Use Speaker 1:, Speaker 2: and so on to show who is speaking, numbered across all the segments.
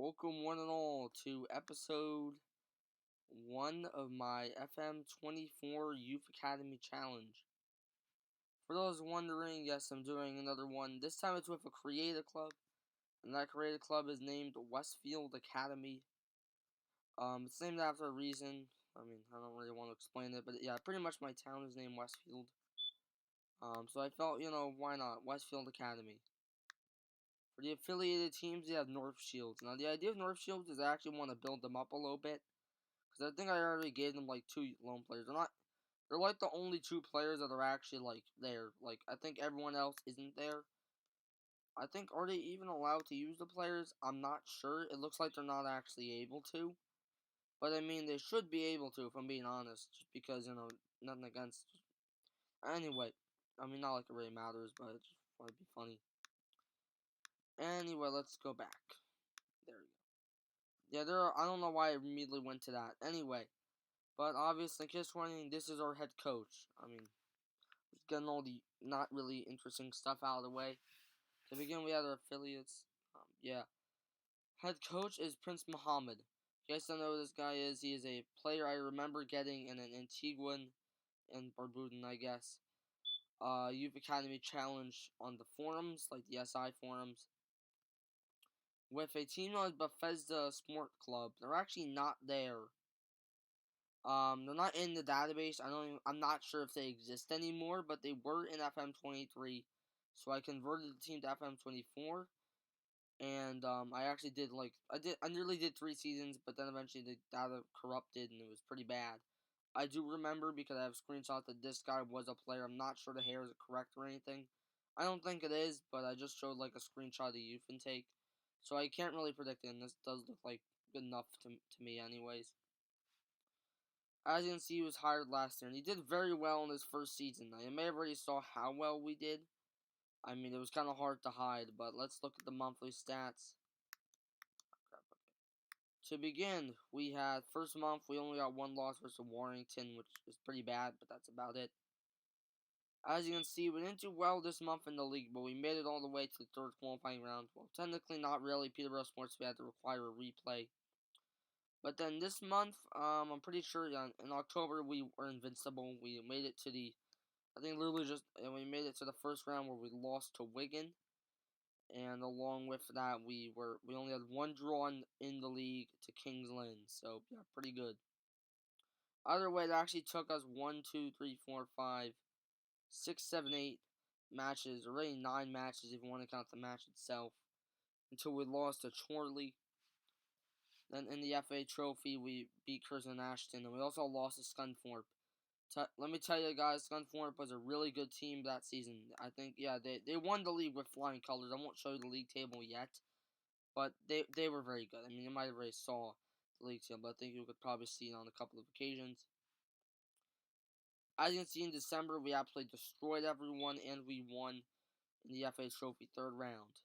Speaker 1: Welcome one and all to episode 1 of my FM24 Youth Academy Challenge. For those wondering, yes, I'm doing another one. This time it's with a creative club, and that creative club is named Westfield Academy. It's named after a reason. I don't really want to explain it, but yeah, pretty much my town is named Westfield. So I felt, why not? Westfield Academy. For the affiliated teams, you have North Shields. Now, the idea of North Shields is I actually want to build them up a little bit. Because I think I already gave them like 2 lone players. They're like the only 2 players that are actually like there. Like I think everyone else isn't there. I think are they even allowed to use the players? I'm not sure. It looks like they're not actually able to. But I mean they should be able to if I'm being honest. Just because, nothing against anyway. Not like it really matters, but I just want to be funny. Anyway, let's go back. There we go. Yeah, I don't know why I immediately went to that. Anyway. But obviously, Kiss Warning, this is our head coach. Just getting all the not really interesting stuff out of the way. To begin, we have our affiliates. Yeah. Head coach is Prince Muhammad. You guys don't know who this guy is. He is a player I remember getting in an Antiguan and Barbudan, I guess. Youth Academy Challenge on the forums, like the SI forums. With a team known as Bethesda Sport Club. They're actually not there. They're not in the database. I'm not sure if they exist anymore, but they were in FM23. So I converted the team to FM24. And I actually did I nearly did 3 seasons, but then eventually the data corrupted and it was pretty bad. I do remember because I have screenshots that this guy was a player. I'm not sure the hair is correct or anything. I don't think it is, but I just showed like a screenshot of the youth intake. So I can't really predict it, and this does look like good enough to me anyways. As you can see, he was hired last year, and he did very well in his first season. Now, you may have already saw how well we did. It was kind of hard to hide, but let's look at the monthly stats. To begin, we had, first month, we only got 1 loss versus Warrington, which is pretty bad, but that's about it. As you can see, we didn't do well this month in the league, but we made it all the way to the 3rd qualifying round. Well, technically not really. Peterborough Sports, we had to require a replay. But then this month, I'm pretty sure in October we were invincible. We made it to we made it to the first round where we lost to Wigan. And along with that, we only had 1 draw in the league to Kings Lynn. So, yeah, pretty good. Either way, it actually took us 1, 2, 3, 4, 5, 6, 7, 8 matches, or really 9 matches if you want to count the match itself, until we lost to Chorley. Then in the FA Trophy, we beat Curzon Ashton, and we also lost to Scunthorpe. Let me tell you guys, Scunthorpe was a really good team that season. I think, yeah, they won the league with flying colors. I won't show you the league table yet, but they were very good. You might have already saw the league table, but I think you could probably see it on a couple of occasions. As you can see, in December, we absolutely destroyed everyone, and we won in the FA Trophy 3rd round.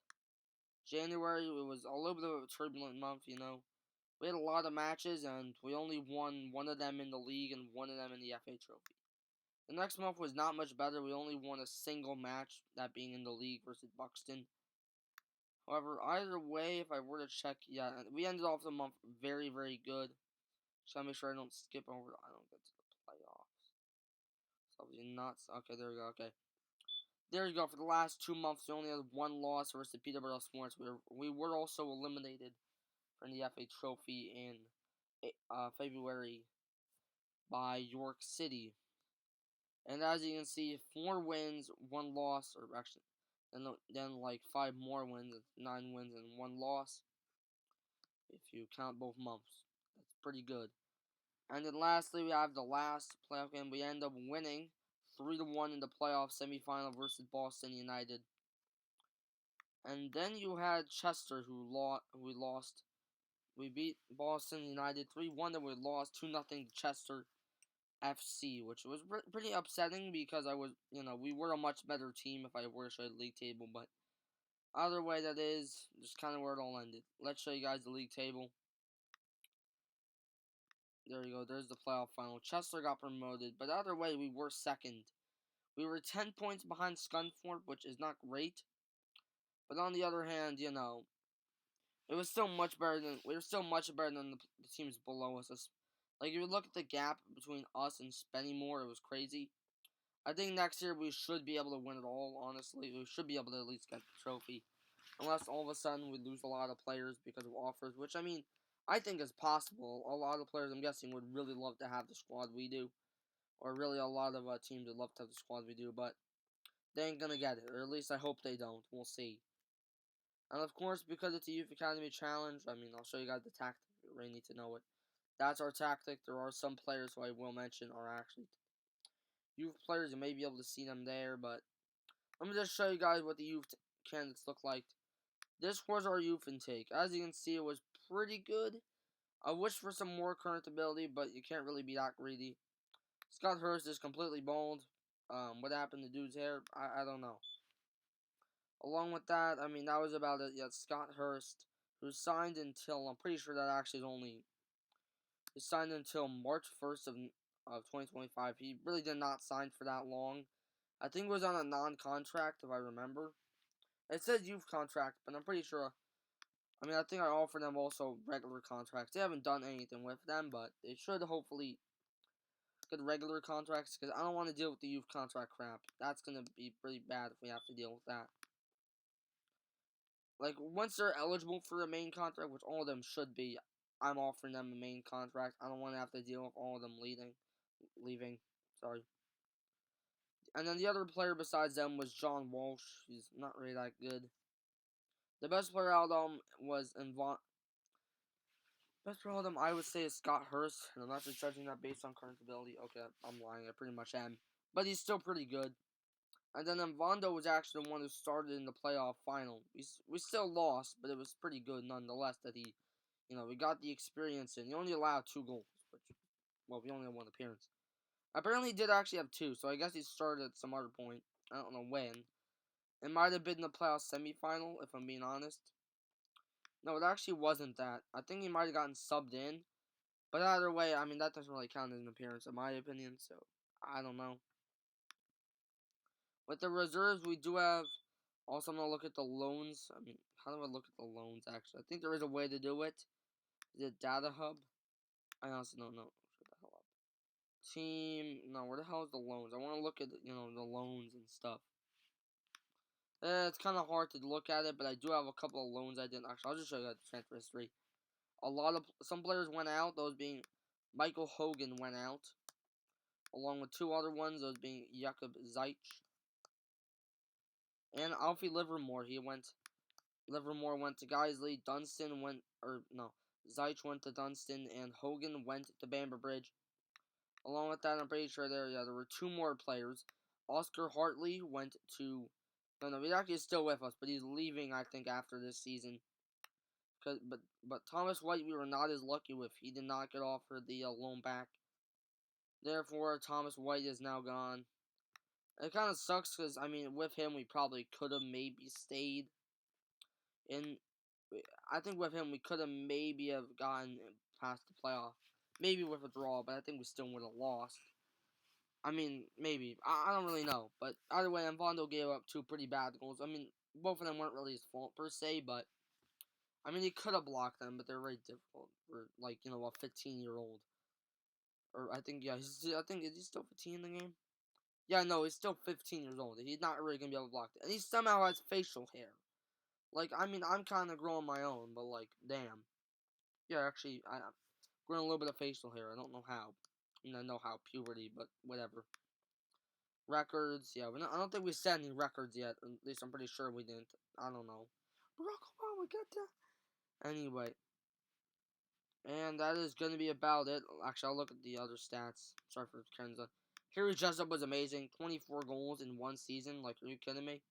Speaker 1: January, it was a little bit of a turbulent month, We had a lot of matches, and we only won 1 of them in the league and 1 of them in the FA Trophy. The next month was not much better. We only won a single match, that being in the league versus Buxton. However, either way, if I were to check, yeah, we ended off the month very, very good. Just gotta make sure I don't skip over. I don't get to the playoffs. So not. Okay, there we go. Okay, there you go. For the last 2 months, we only had 1 loss versus Peterborough Sports. We were also eliminated from the FA Trophy in February by York City. And as you can see, 4 wins, 1 loss, or actually, then like 5 more wins, 9 wins and 1 loss, if you count both months. That's pretty good. And then lastly, we have the last playoff game. We end up winning 3-1 in the playoff semifinal versus Boston United. And then you had Chester, who we lost. We beat Boston United 3-1, and we lost 2-0 to Chester FC, which was pretty upsetting because we were a much better team if I were to show the league table, but either way that is just kind of where it all ended. Let's show you guys the league table. There you go, there's the playoff final. Chester got promoted, but either way, we were second. We were 10 points behind Scunthorpe, which is not great, but on the other hand, it was still much better than we were still much better than the teams below us. Like if you look at the gap between us and Spennymoor, it was crazy. I think next year we should be able to win it all. Honestly, we should be able to at least get the trophy, unless all of a sudden we lose a lot of players because of offers. Which I mean, I think is possible. A lot of players, I'm guessing, would really love to have the squad we do, or really a lot of teams would love to have the squad we do, but they ain't gonna get it, or at least I hope they don't. We'll see. And of course, because it's a Youth Academy Challenge, I mean, I'll show you guys the tactic. You really need to know it. That's our tactic. There are some players who I will mention are actually youth players. You may be able to see them there, but let me just show you guys what the youth candidates look like. This was our youth intake. As you can see, it was pretty good. I wish for some more current ability, but you can't really be that greedy. Scott Hurst is completely bald. What happened to dude's hair? I don't know. Along with that, I mean, that was about it. Yeah, Scott Hurst, who's signed until, I'm pretty sure that actually is signed until March 1st of 2025. He really did not sign for that long. I think it was on a non-contract, if I remember. It says youth contract, but I'm pretty sure, I mean, I think I offered them also regular contracts. They haven't done anything with them, but they should hopefully get regular contracts, because I don't want to deal with the youth contract crap. That's going to be pretty bad if we have to deal with that. Like, once they're eligible for a main contract, which all of them should be, I'm offering them a main contract. I don't want to have to deal with all of them leaving. Sorry. And then the other player besides them was John Walsh. He's not really that good. The best player out of them was best player out of them, I would say, is Scott Hurst. And I'm not just judging that based on current ability. Okay, I'm lying. I pretty much am. But he's still pretty good. And then Vondo was actually the one who started in the playoff final. We still lost, but it was pretty good nonetheless that he, we got the experience in. He only allowed 2 goals, which, well, we only had 1 appearance. Apparently he did actually have 2, so I guess he started at some other point. I don't know when. It might have been the playoff semifinal, if I'm being honest. No, it actually wasn't that. I think he might have gotten subbed in. But either way, I mean, that doesn't really count as an appearance, in my opinion, so I don't know. With the reserves, we do have. Also, I'm going to look at the loans. I mean, how do I look at the loans, actually? I think there is a way to do it. Is it Data Hub? I honestly don't know. Shut the hell up. Team. No, where the hell is the loans? I want to look at, the loans and stuff. It's kind of hard to look at it, but I do have a couple of loans I didn't. Actually, I'll just show you the transfer history. Some players went out, those being Michael Hogan went out. Along with 2 other ones, those being Jakub Zeich and Alfie Livermore. Livermore went to Guiseley. Dunstan went, Zeich went to Dunstan, and Hogan went to Bamber Bridge. Along with that, I'm pretty sure there were 2 more players. Oscar Hartley went to, no, he's actually still with us, but he's leaving, I think, after this season. But Thomas White, we were not as lucky with. He did not get offered the loan back. Therefore, Thomas White is now gone. It kind of sucks because, I mean, with him, we probably could have maybe stayed in. I think with him, we could have maybe have gotten past the playoff. Maybe with a draw, but I think we still would have lost. I mean, maybe. I don't really know. But either way, Vondo gave up 2 pretty bad goals. I mean, both of them weren't really his fault per se, but I mean, he could have blocked them, but they're very difficult for, like, a 15-year-old. Or I think, yeah, I think, is he still 15 in the game? Yeah, no, he's still 15 years old. He's not really going to be able to block it. And he somehow has facial hair. Like, I mean, I'm kind of growing my own, but, like, damn. Yeah, actually, I'm growing a little bit of facial hair. I don't know how. I know how, puberty, but whatever. Records, yeah, I don't think we set any records yet. At least I'm pretty sure we didn't. I don't know. Barack Obama, get that. Anyway. And that is going to be about it. Actually, I'll look at the other stats. Sorry for Kenza. Harry Jessup was amazing. 24 goals in 1 season. Like, are you kidding me?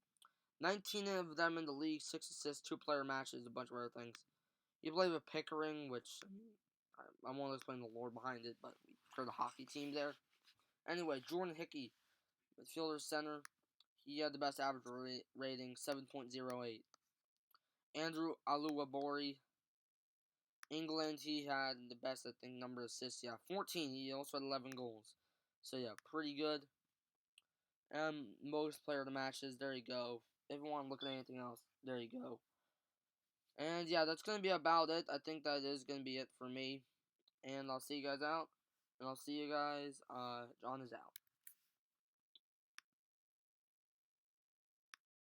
Speaker 1: 19 of them in the league. 6 assists, 2 player matches, a bunch of other things. You play with Pickering, which I won't explain the lore behind it, but for the hockey team there. Anyway, Jordan Hickey, midfielder center. He had the best average rating, 7.08. Andrew Aluabori, England, he had the best, I think, number of assists. Yeah, 14. He also had 11 goals. So, yeah, pretty good. Most player of the matches, there you go. If you want to look at anything else, there you go. And And yeah, that's going to be about it. I think that is going to be it for me. And I'll see you guys out. And I'll see you guys. John is out.